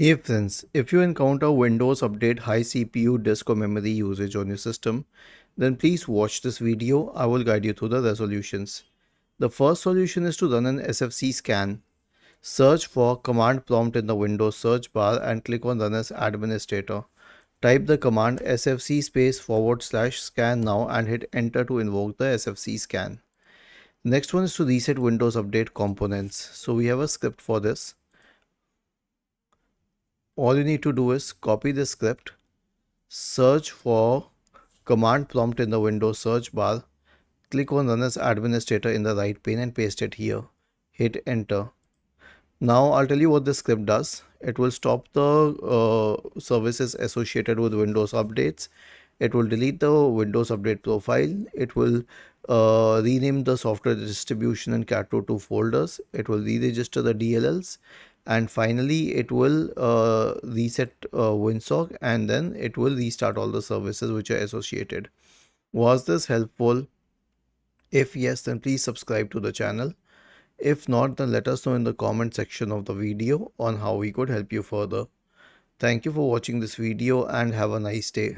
Hey friends, if you encounter Windows Update high CPU, disk or memory usage on your system, then please watch this video. I will guide you through the resolutions. The first solution is to run an SFC scan. Search for command prompt in the Windows search bar and click on Run as Administrator. Type the command sfc /scan now and hit enter to invoke the SFC scan. Next one is to reset Windows Update components. So we have a script for this. All you need to do is copy the script, search for command prompt in the Windows search bar, click on Run as Administrator in the right pane and paste it here. Hit enter. Now I'll tell you what the script does. It will stop the services associated with Windows updates. It will delete the Windows Update profile. It will rename the software distribution and cat2 folders. It will re-register the DLLs. And finally, it will reset WinSock, and then it will restart all the services which are associated. Was this helpful? If yes, then please subscribe to the channel. If not, then let us know in the comment section of the video on how we could help you further. Thank you for watching this video and have a nice day.